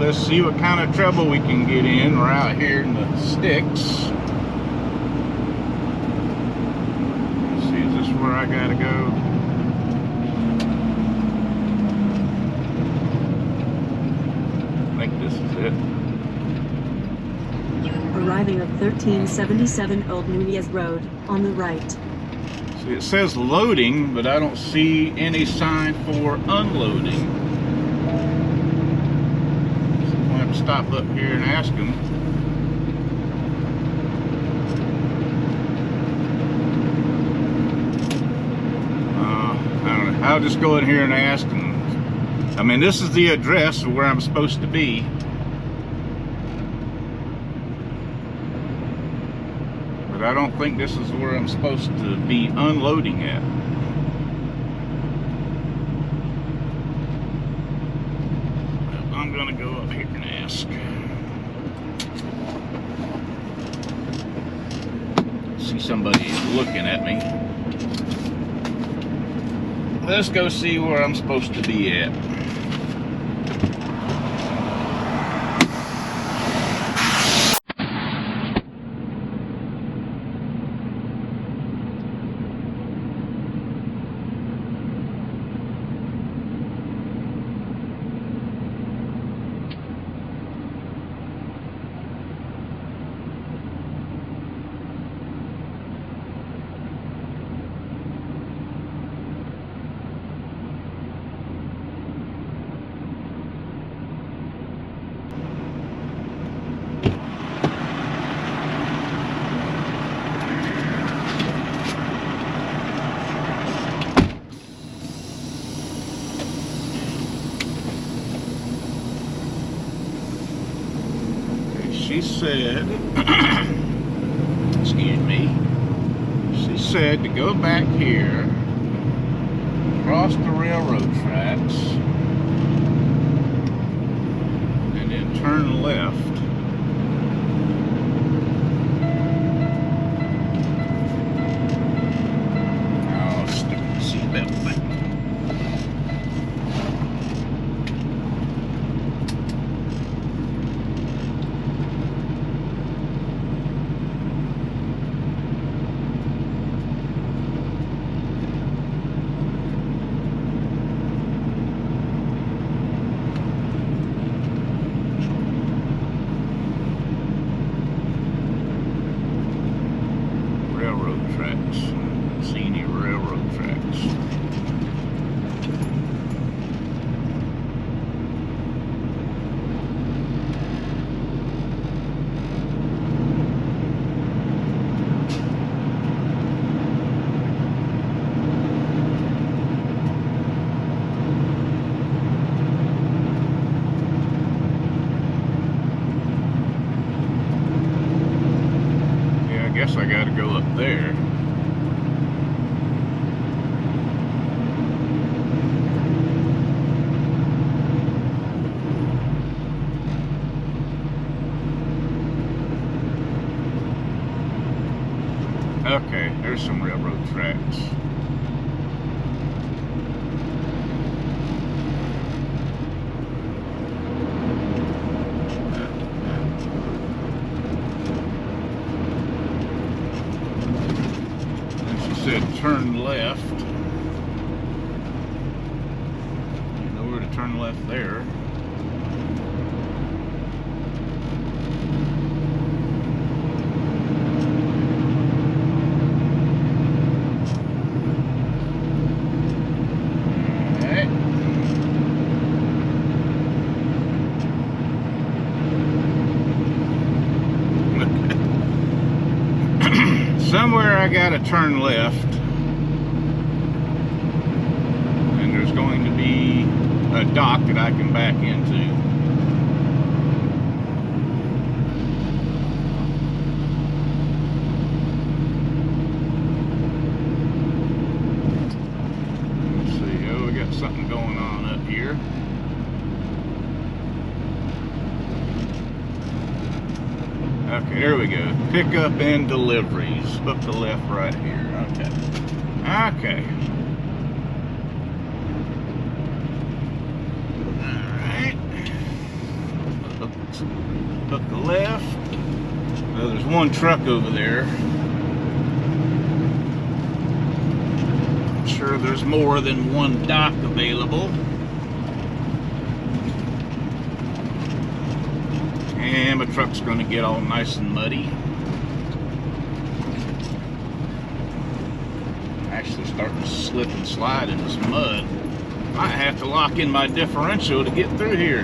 let's see what kind of trouble we can get in. We're out here in the sticks. Let's see, is this where I gotta go? I think this is it. Arriving at 1377 Old Nunez Road, on the right. See, it says loading, but I don't see any sign for unloading. So I'll have to stop up here and ask them. I don't know. I'll just go in here and ask them. I mean, this is the address of where I'm supposed to be. But I don't think this is where I'm supposed to be unloading at. I'm gonna go up here and ask. See somebody looking at me. Let's go see where I'm supposed to be at. She said, excuse me, she said to go back here, cross the railroad tracks, and then turn left. Oh, stupid seatbelt thing. See any railroad tracks. Yeah, I guess I gotta go up there. Okay, there's some railroad tracks. And she said turn left. You know where to turn left there. Somewhere I gotta turn left, and there's going to be a dock that I can back into. Let's see, oh, we got something going on up here. Okay, there we go. Pickup and deliveries. Hook the left right here. Okay. Okay. Alright. hook the left. There's one truck over there. I'm sure there's more than one dock available. And my truck's going to get all nice and muddy. Actually starting to slip and slide in this mud. Might have to lock in my differential to get through here.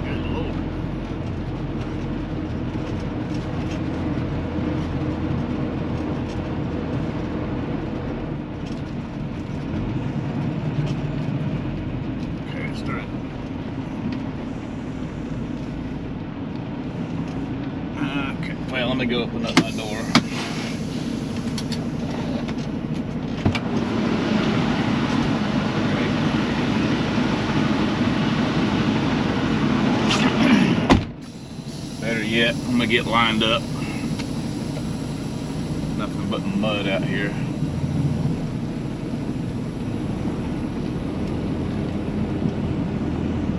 Good Lord. Okay, start. Okay, well, let me go open up my door. Better yet, I'm gonna get lined up. Nothing but mud out here.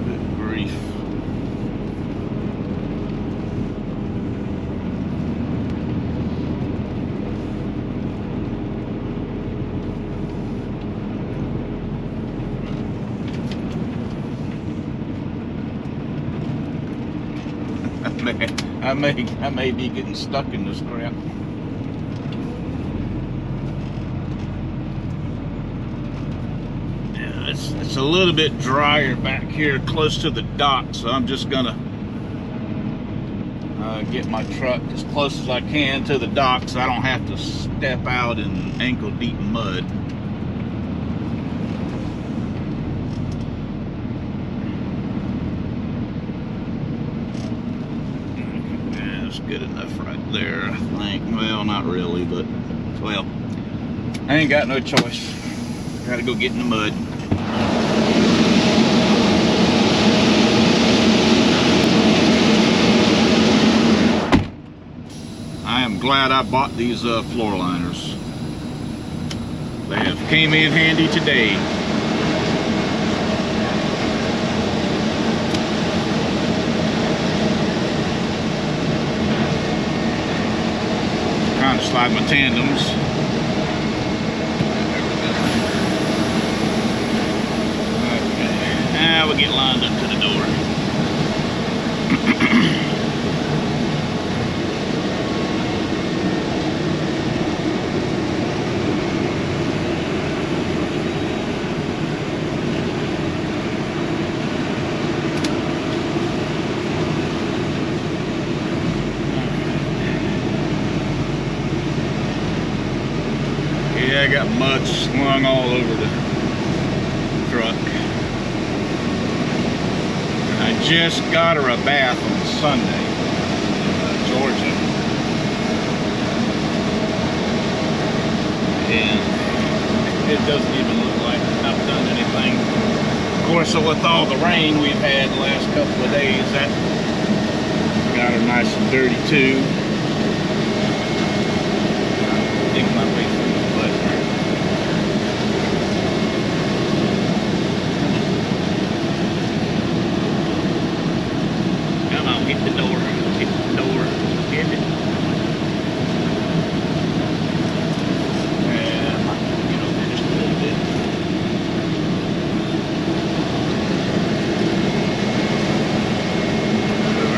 Good grief. I may be getting stuck in this crap. Yeah, it's a little bit drier back here close to the dock, so I'm just gonna get my truck as close as I can to the dock so I don't have to step out in ankle deep mud. Good enough right there, I think. Well, not really, but well, I ain't got no choice. Gotta go get in the mud. I am glad I bought these floor liners. They have came in handy today. Trying to slide my tandems. Okay. Now we get lined up to the door. Yeah, I got mud slung all over the truck. I just got her a bath on Sunday in Georgia. And it doesn't even look like I've done anything. Of course, so with all the rain we've had the last couple of days, that got her nice and dirty too. Dig my way through the mud. Come on, hit the door. Hit the door. Hit it. Yeah, I might get over there just a little bit.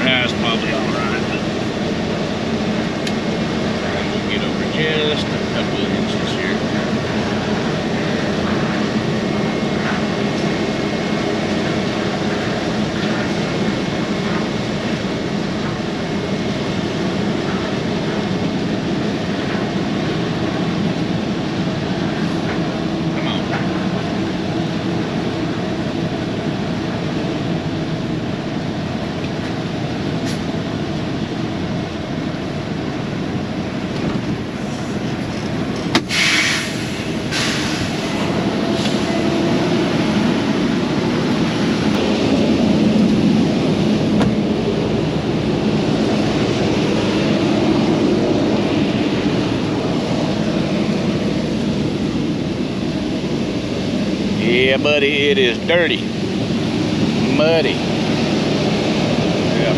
That's probably alright. Yeah, buddy, it is dirty. Muddy. Yeah.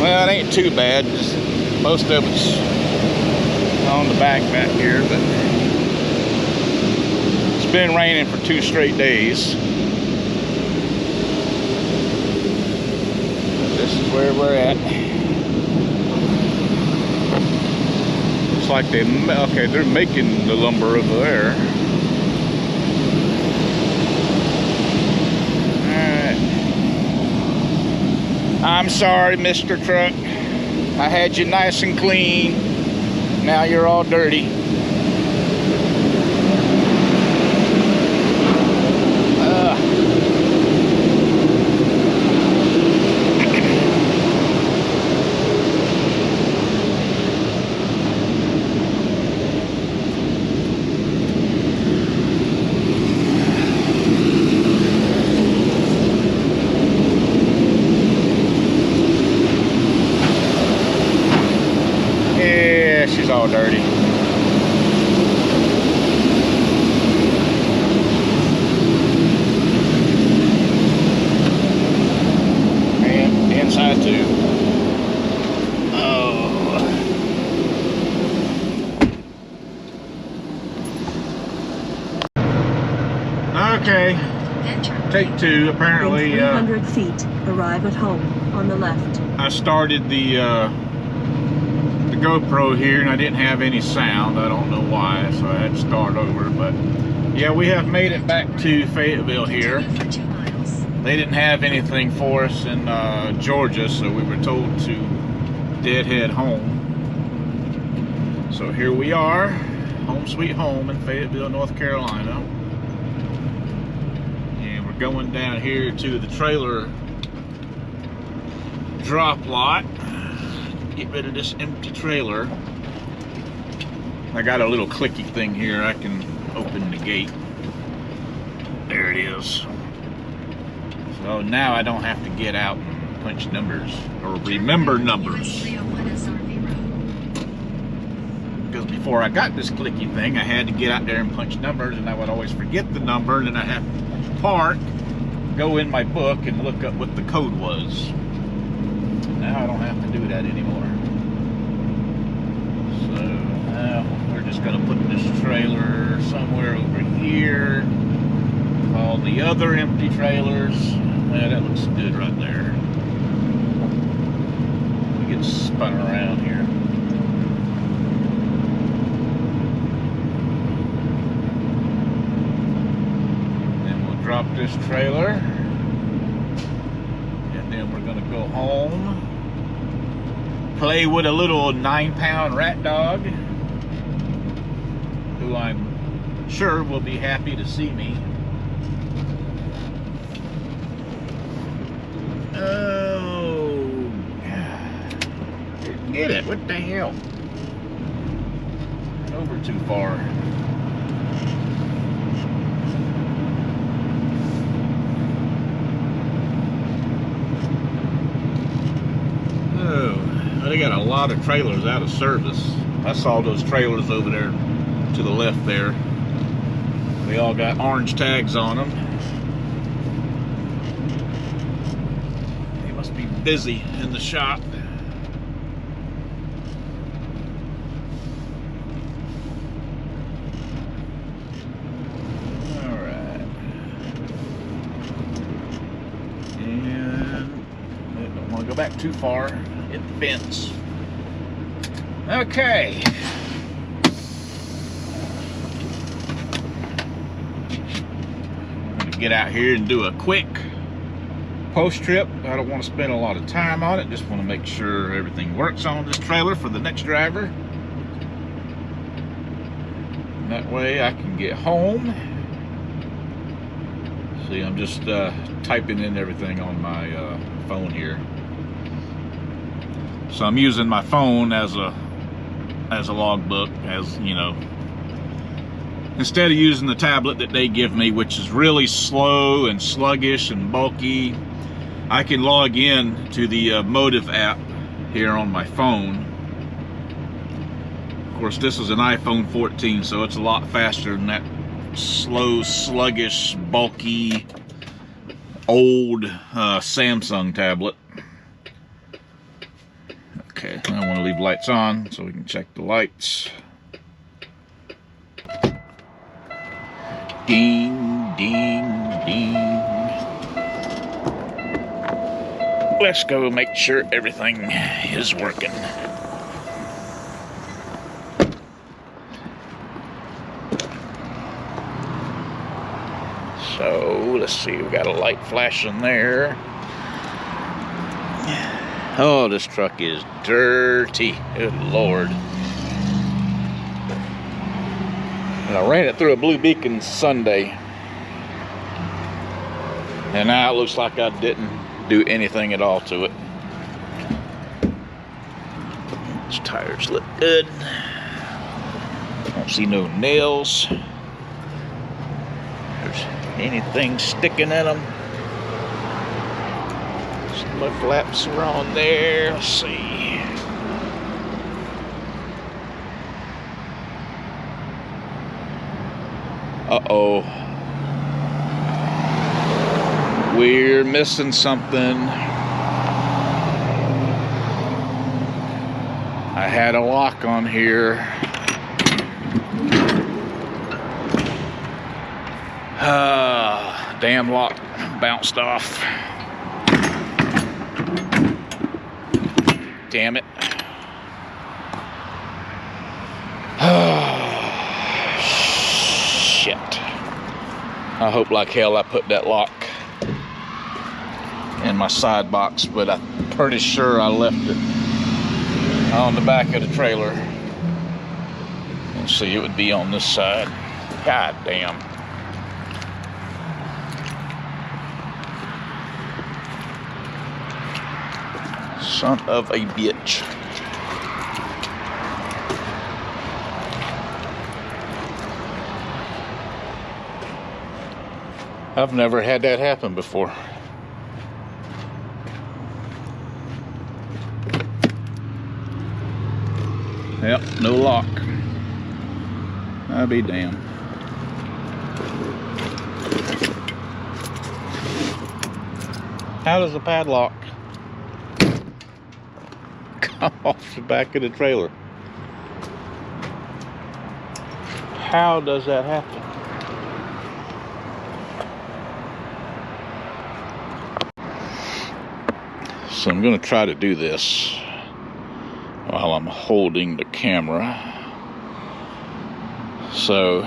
Well, it ain't too bad. Just most of it's on the back here, but it's been raining for 2 straight days. This is where we're at. Looks like they're making the lumber over there. I'm sorry, Mr. Truck. I had you nice and clean. Now you're all dirty. She's all dirty. And inside too. Oh. Okay. Take 2. Apparently, in 300 feet, arrive at home on the left. I started the GoPro here and I didn't have any sound. I don't know why, so I had to start over. But yeah, we have made it back to Fayetteville here. They didn't have anything for us in Georgia, so we were told to deadhead home. So here we are, home sweet home in Fayetteville, North Carolina. And we're going down here to the trailer drop lot. Get rid of this empty trailer. I got a little clicky thing here. I can open the gate. There it is. So now I don't have to get out and punch numbers or remember numbers. Because before I got this clicky thing, I had to get out there and punch numbers, and I would always forget the number, and then I have to park, go in my book, and look up what the code was. Now I don't have to do that anymore. So now we're just going to put this trailer somewhere over here. All the other empty trailers. Yeah, that looks good right there. We get spun around here. Then we'll drop this trailer. And then we're going to go home. Play with a little 9-pound rat dog, who I'm sure will be happy to see me. Oh, didn't get it. What the hell? Over too far. They got a lot of trailers out of service. I saw those trailers over there to the left there. They all got orange tags on them. They must be busy in the shop. Alright. And I don't want to go back too far. Hit the fence. Okay. I'm going to get out here and do a quick post trip. I don't want to spend a lot of time on it. Just want to make sure everything works on this trailer for the next driver. And that way I can get home. See, I'm just typing in everything on my phone here. So I'm using my phone as a logbook, as you know, instead of using the tablet that they give me, which is really slow and sluggish and bulky. I can log in to the Motive app here on my phone. Of course, this is an iPhone 14, so it's a lot faster than that slow, sluggish, bulky, old Samsung tablet. Okay, I want to leave lights on so we can check the lights. Ding, ding, ding. Let's go make sure everything is working. So, let's see, we got a light flashing there. Oh, this truck is dirty. Good Lord. And I ran it through a blue beacon Sunday. And now it looks like I didn't do anything at all to it. These tires look good. Don't see no nails. There's anything sticking in them. Some mud flaps are on there. Let's see. Uh-oh. We're missing something. I had a lock on here. Damn lock bounced off. Damn it. Shit. I hope like hell I put that lock in my side box, but I'm pretty sure I left it on the back of the trailer. Let's see, it would be on this side. God damn. Son of a bitch. I've never had that happen before. Yep, no lock. I'll be damned. How does the padlock come off the back of the trailer? How does that happen? So I'm going to try to do this while I'm holding the camera. So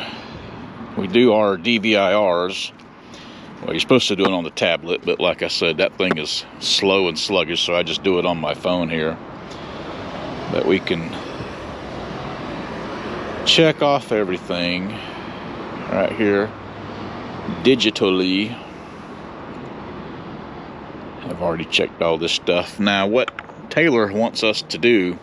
we do our DVIRs. Well, you're supposed to do it on the tablet, but like I said, that thing is slow and sluggish, so I just do it on my phone here. But we can check off everything right here digitally. I've already checked all this stuff. Now, what Taylor wants us to do,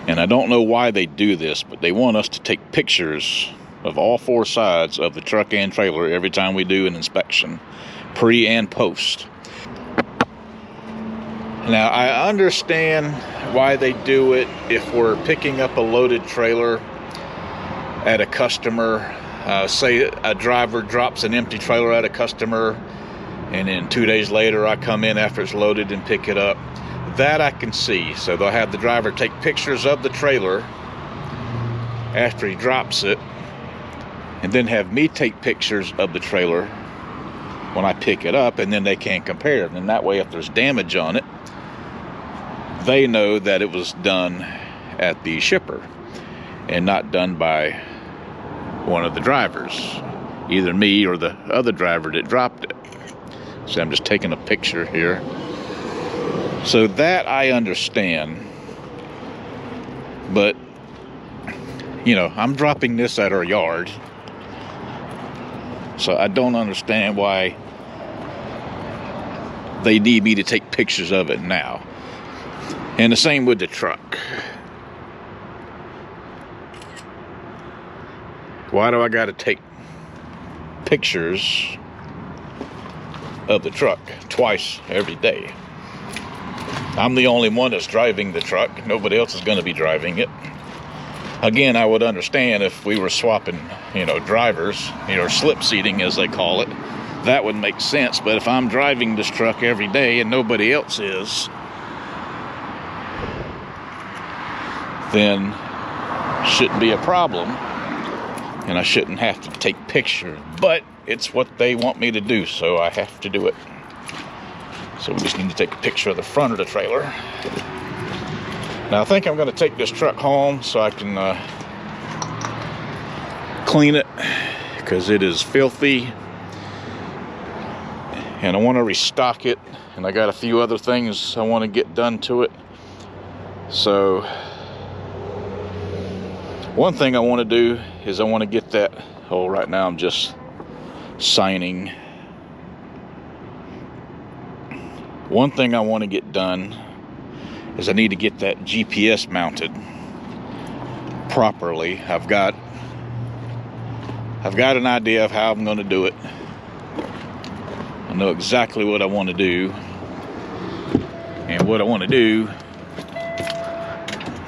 and I don't know why they do this, but they want us to take pictures of all four sides of the truck and trailer every time we do an inspection, pre and post. Now, I understand why they do it if we're picking up a loaded trailer at a customer. Say a driver drops an empty trailer at a customer, and then 2 days later I come in after it's loaded and pick it up. That I can see. So they'll have the driver take pictures of the trailer after he drops it, and then have me take pictures of the trailer when I pick it up, and then they can compare. And that way, if there's damage on it, they know that it was done at the shipper and not done by one of the drivers, either me or the other driver that dropped it. So I'm just taking a picture here. So that I understand, but you know, I'm dropping this at our yard, so I don't understand why they need me to take pictures of it now. And the same with the truck. Why do I got to take pictures of the truck twice every day? I'm the only one that's driving the truck. Nobody else is going to be driving it. Again, I would understand if we were swapping, you know, drivers, you know, slip seating as they call it. That would make sense. But if I'm driving this truck every day and nobody else is, then shouldn't be a problem. And I shouldn't have to take pictures. But it's what they want me to do, so I have to do it. So we just need to take a picture of the front of the trailer. Now I think I'm going to take this truck home so I can clean it, because it is filthy. And I want to restock it, and I got a few other things I want to get done to it. So one thing I want to do is I want to get that, oh, right now I'm just signing. One thing I want to get done is I need to get that GPS mounted properly. I've got an idea of how I'm going to do it. I know exactly what I want to do. And what I want to do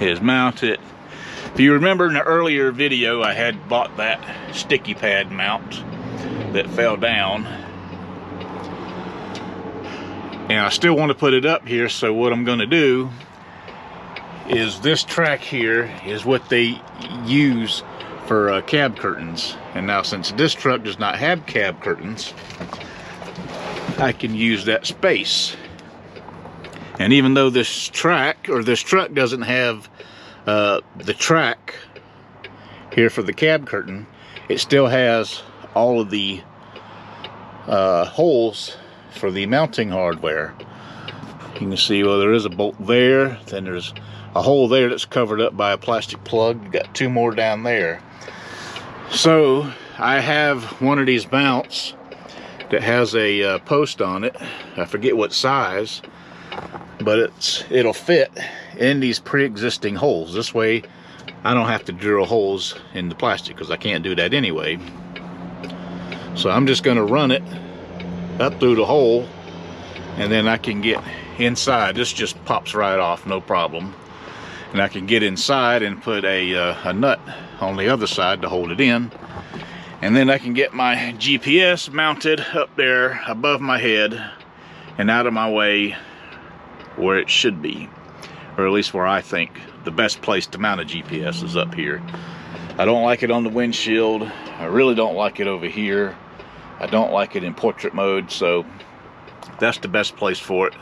is mount it. If you remember in the earlier video, I had bought that sticky pad mount that fell down. And I still want to put it up here, so what I'm going to do is this track here is what they use for cab curtains. And now since this truck does not have cab curtains, I can use that space. And even though this truck doesn't have the track here for the cab curtain, it still has all of the holes for the mounting hardware. You can see, well, there is a bolt there, then there's a hole there that's covered up by a plastic plug. You got two more down there. So I have one of these mounts that has a post on it. I forget what size, but it'll fit in these pre-existing holes. This way I don't have to drill holes in the plastic, because I can't do that anyway. So I'm just going to run it up through the hole, and then I can get inside. This just pops right off, no problem. And I can get inside and put a nut on the other side to hold it in. And then I can get my GPS mounted up there above my head and out of my way where it should be. Or at least where I think the best place to mount a GPS is up here. I don't like it on the windshield. I really don't like it over here. I don't like it in portrait mode, so that's the best place for it,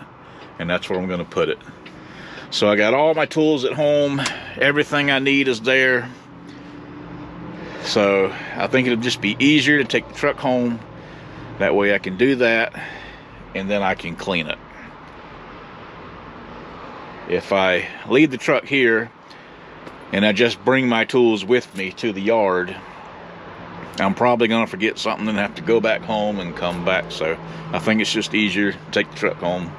and that's where I'm going to put it. So I got all my tools at home. Everything I need is there. So I think it'll just be easier to take the truck home. That way I can do that, and then I can clean it. If I leave the truck here and I just bring my tools with me to the yard, I'm probably going to forget something and have to go back home and come back. So I think it's just easier to take the truck home.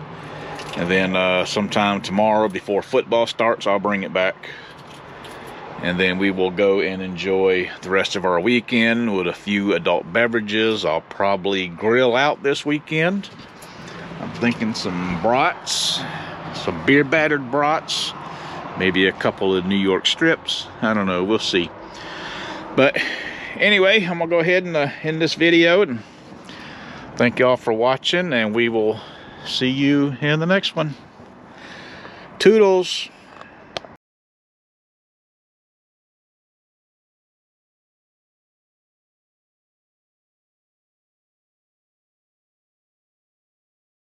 And then sometime tomorrow before football starts, I'll bring it back. And then we will go and enjoy the rest of our weekend with a few adult beverages. I'll probably grill out this weekend. I'm thinking some brats, some beer battered brats, maybe a couple of New York strips. I don't know, we'll see. But anyway, I'm gonna go ahead and end this video, and thank y'all for watching, and we will see you in the next one. Toodles.